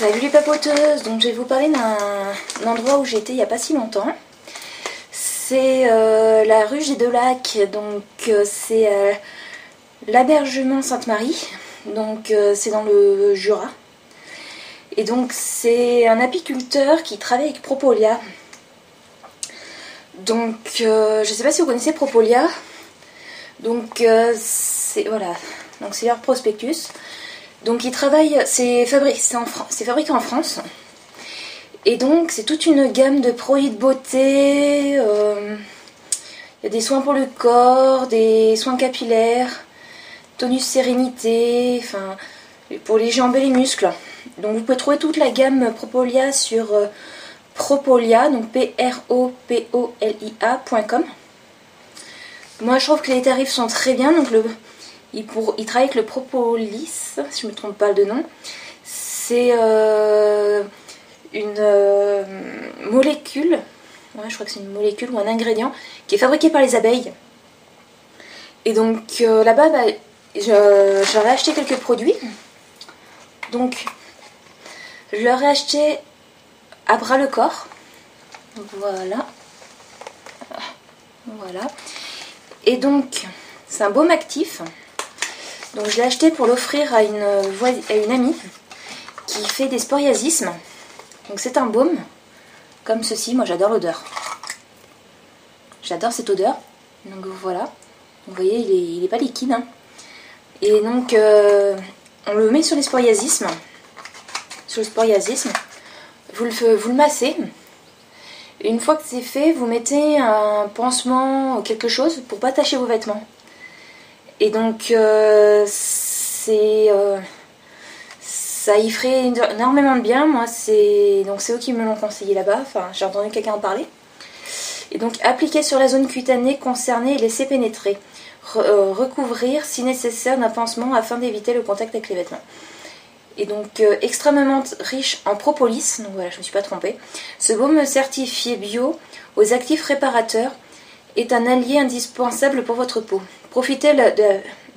Salut les papoteuses, donc je vais vous parler d'un endroit où j'étais il n'y a pas si longtemps. C'est la rue Jet de Lac, donc c'est l'Abergement Sainte-Marie, donc c'est dans le Jura. Et donc c'est un apiculteur qui travaille avec Propolia. Donc je ne sais pas si vous connaissez Propolia. Donc c'est voilà, donc c'est leur prospectus. Donc il travaille, c'est fabriqué en France. Et donc c'est toute une gamme de produits de beauté. Il y a des soins pour le corps, des soins capillaires, tonus sérénité, enfin pour les jambes et les muscles. Donc vous pouvez trouver toute la gamme Propolia sur Propolia, donc Propolia.com. Moi je trouve que les tarifs sont très bien, donc il travaille avec le Propolis, si je ne me trompe pas de nom. C'est une molécule, ouais, je crois que c'est une molécule ou un ingrédient qui est fabriqué par les abeilles. Et donc là-bas, j'aurais acheté quelques produits. Donc je leur ai acheté à bras le corps. Voilà. Voilà. Et donc c'est un baume actif. Donc je l'ai acheté pour l'offrir à une amie qui fait des sporiasismes. Donc c'est un baume comme ceci. Moi j'adore l'odeur. J'adore cette odeur. Donc voilà. Vous voyez, il est pas liquide. Hein. Et donc on le met sur les sporiasismes. Sur le sporiasisme. Vous le massez. Et une fois que c'est fait, vous mettez un pansement ou quelque chose pour pas tacher vos vêtements. Et donc ça y ferait énormément de bien. Moi c'est eux qui me l'ont conseillé là-bas. Enfin j'ai entendu quelqu'un en parler. Et donc appliquer sur la zone cutanée concernée et laisser pénétrer. Recouvrir si nécessaire d'un pansement afin d'éviter le contact avec les vêtements. Et donc extrêmement riche en propolis. Donc voilà, je ne me suis pas trompée. Ce baume certifié bio aux actifs réparateurs est un allié indispensable pour votre peau. Profitez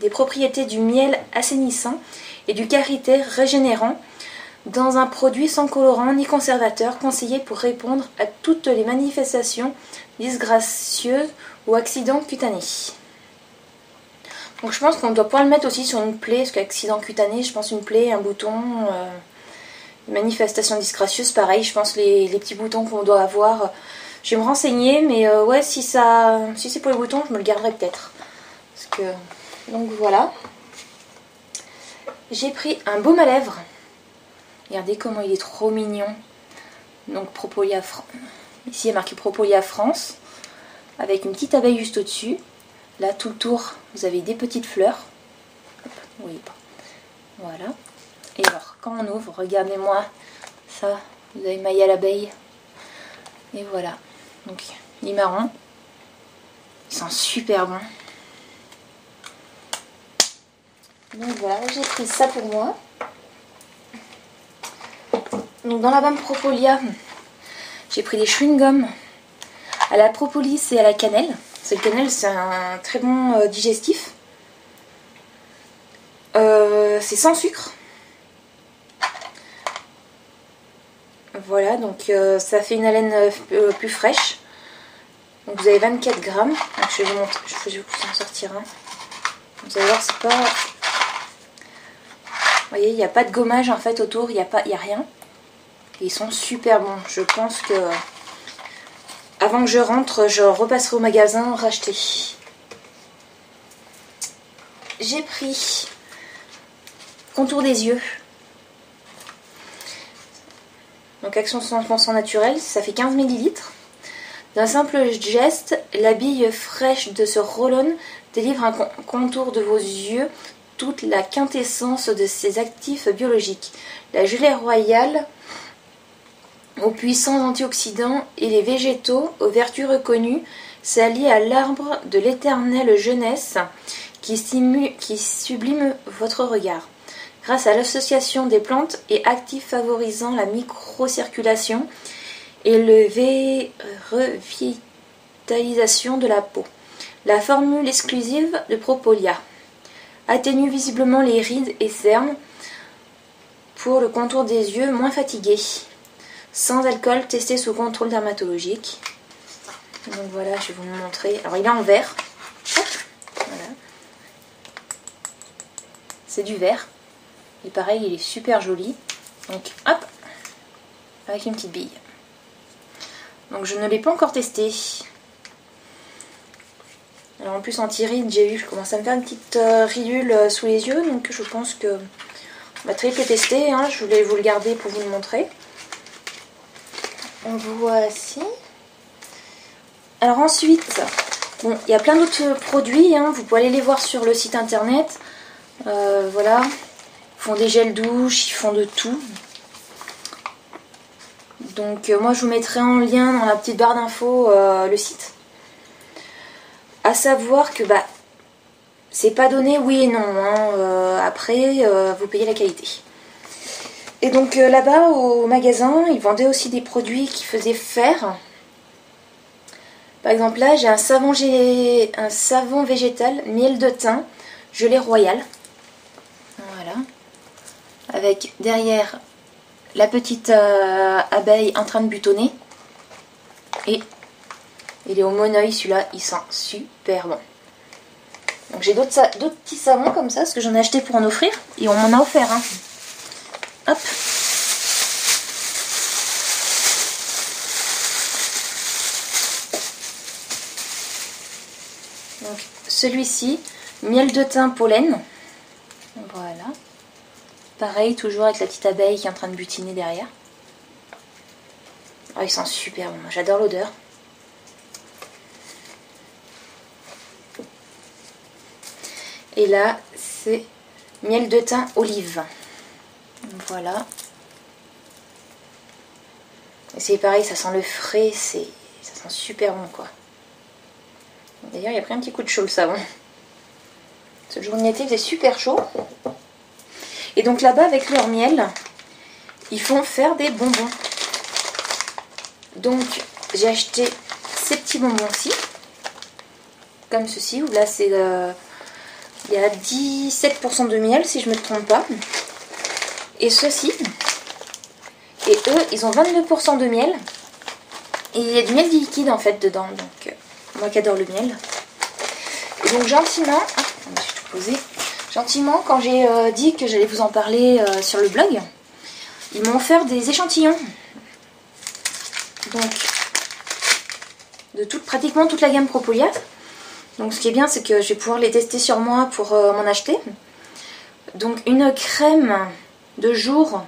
des propriétés du miel assainissant et du karité régénérant dans un produit sans colorant ni conservateur, conseillé pour répondre à toutes les manifestations disgracieuses ou accidents cutanés. Donc je pense qu'on doit pouvoir le mettre aussi sur une plaie, parce qu'accident cutané, je pense une plaie, un bouton, manifestation disgracieuse, pareil, je pense les petits boutons qu'on doit avoir. Je vais me renseigner, mais ouais, si c'est pour les boutons, je me le garderai peut-être. Parce que donc voilà. J'ai pris un baume à lèvres. Regardez comment il est trop mignon. Donc Propolia ici il y a marqué Propolia France, avec une petite abeille juste au-dessus. Là tout le tour, vous avez des petites fleurs. Hop, vous voyez pas. Voilà. Et alors quand on ouvre, regardez-moi ça. Vous avez maillé à l'abeille. Et voilà. Donc il est marron. Il sent super bon. Donc voilà, j'ai pris ça pour moi. Donc dans la gamme Propolia, j'ai pris des chewing-gums à la propolis et à la cannelle. Le cannelle, c'est un très bon digestif. C'est sans sucre. Voilà, donc ça fait une haleine plus fraîche. Donc vous avez 24 grammes. Donc je vais vous montrer, je vais vous en sortir un. Vous allez voir, c'est pas... Vous voyez, il n'y a pas de gommage en fait autour, il n'y a rien. Et ils sont super bons. Je pense que avant que je rentre, je repasserai au magasin racheter. J'ai pris contour des yeux. Donc action 100% naturelle, ça fait 15 ml. D'un simple geste, la bille fraîche de ce roll-on délivre un contour de vos yeux, toute la quintessence de ses actifs biologiques. La gelée royale aux puissants antioxydants et les végétaux aux vertus reconnues s'allient à l'arbre de l'éternelle jeunesse qui sublime votre regard. Grâce à l'association des plantes et actifs favorisant la microcirculation et le revitalisation de la peau. La formule exclusive de Propolia atténue visiblement les rides et cernes pour le contour des yeux moins fatigué. Sans alcool, testé sous contrôle dermatologique. Donc voilà, je vais vous le montrer. Alors il est en vert. Hop, voilà. C'est du vert. Et pareil, il est super joli. Donc hop, avec une petite bille. Donc je ne l'ai pas encore testé. Alors en plus en tiride, j'ai vu, je commence à me faire une petite ridule sous les yeux. Donc je pense que on va très vite le tester. Hein. Je voulais vous le garder pour vous le montrer. Voici. Alors ensuite, bon, il y a plein d'autres produits. Hein. Vous pouvez aller les voir sur le site internet. Voilà. Ils font des gels douche, ils font de tout. Donc moi je vous mettrai en lien dans la petite barre d'infos le site. À savoir que bah c'est pas donné oui et non. Hein. Après vous payez la qualité. Et donc là-bas au magasin ils vendaient aussi des produits qui faisaient faire. Par exemple là j'ai un savon végétal miel de thym gelée royale. Voilà. Avec derrière la petite abeille en train de butonner. Et il est au monoeil celui-là, il sent super bon. Donc j'ai d'autres petits savons comme ça, parce que j'en ai acheté pour en offrir. Et on m'en a offert. Hein. Hop. Donc celui-ci, miel de thym pollen. Voilà. Pareil, toujours avec la petite abeille qui est en train de butiner derrière. Oh, il sent super bon, j'adore l'odeur. Et là, c'est miel de thym olive. Voilà. Et c'est pareil, ça sent le frais, ça sent super bon quoi. D'ailleurs, il a pris un petit coup de chaud le savon. Ce journée d'été, il faisait super chaud. Et donc là-bas, avec leur miel, ils font faire des bonbons. Donc, j'ai acheté ces petits bonbons-ci. Comme ceci, où là, c'est... il y a 17% de miel, si je ne me trompe pas. Et ceci. Et eux, ils ont 22% de miel. Et il y a du miel liquide, en fait, dedans. Donc, moi qui adore le miel. Et donc, gentiment... Ah, je me suis tout posé. Gentiment, quand j'ai dit que j'allais vous en parler sur le blog, ils m'ont offert des échantillons. Donc, de pratiquement toute la gamme Propolia. Donc, ce qui est bien, c'est que je vais pouvoir les tester sur moi pour m'en acheter. Donc, une crème de jour,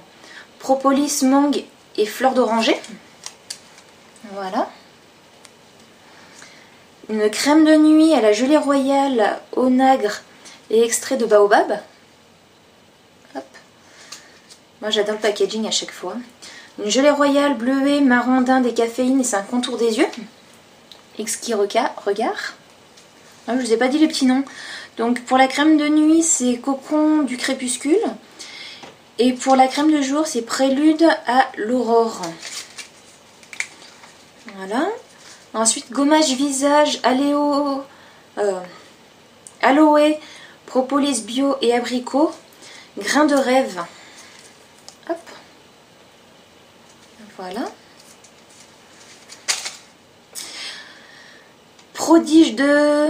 propolis, mangue et fleur d'oranger. Voilà. Une crème de nuit à la gelée royale, onagre et extrait de baobab. Hop. Moi j'adore le packaging à chaque fois. Une gelée royale bleuée, marron d'Inde et caféine et c'est un contour des yeux. Exquis regard. Ah, je ne vous ai pas dit les petits noms. Donc pour la crème de nuit c'est cocon du crépuscule. Et pour la crème de jour c'est prélude à l'aurore. Voilà. Ensuite gommage visage, aloe, propolis bio et abricot, grain de rêve. Hop. Voilà. Prodige de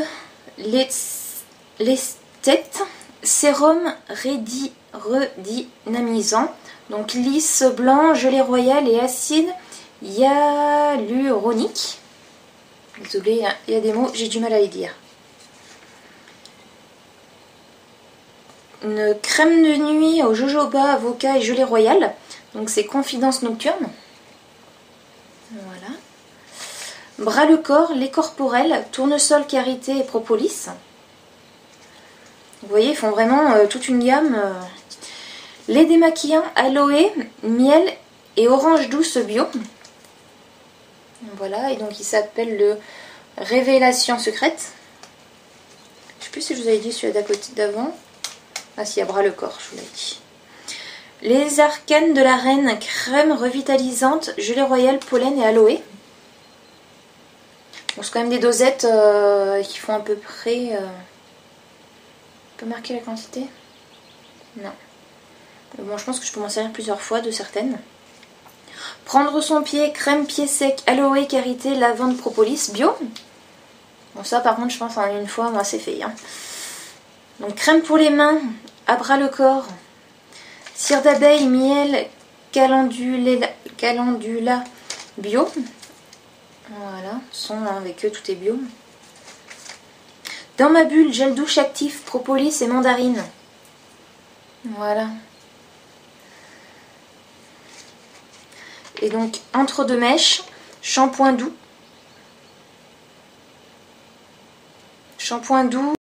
l'esthète, sérum redynamisant. Donc lisse blanc, gelée royale et acide hyaluronique. Désolée, il y a des mots, j'ai du mal à les dire. Une crème de nuit au jojoba, avocat et gelée royale. Donc c'est confidence nocturne. Voilà. Bras le corps, lait corporel, tournesol, karité et propolis. Vous voyez, ils font vraiment toute une gamme. Lait démaquillant, aloe, miel et orange douce bio. Voilà, et donc il s'appelle le Révélation secrète. Je ne sais plus si je vous avais dit celui d'à côté d'avant. Ah si, à bras le corps, je vous l'ai dit. Les arcanes de la reine, crème revitalisante, gelée royale, pollen et aloe. Bon, c'est quand même des dosettes qui font à peu près... On peut marquer la quantité? Non. Bon, je pense que je peux m'en servir plusieurs fois de certaines. Prendre son pied, crème pied sec, aloe, karité, lavande, propolis, bio. Bon, ça par contre, je pense en une fois, moi c'est fait. Hein. Donc, crème pour les mains, Abra le corps, cire d'abeille, miel, calendula bio. Voilà, son avec eux, tout est bio. Dans ma bulle, gel douche actif, propolis et mandarine. Voilà. Et donc, entre deux mèches, shampoing doux. Shampoing doux,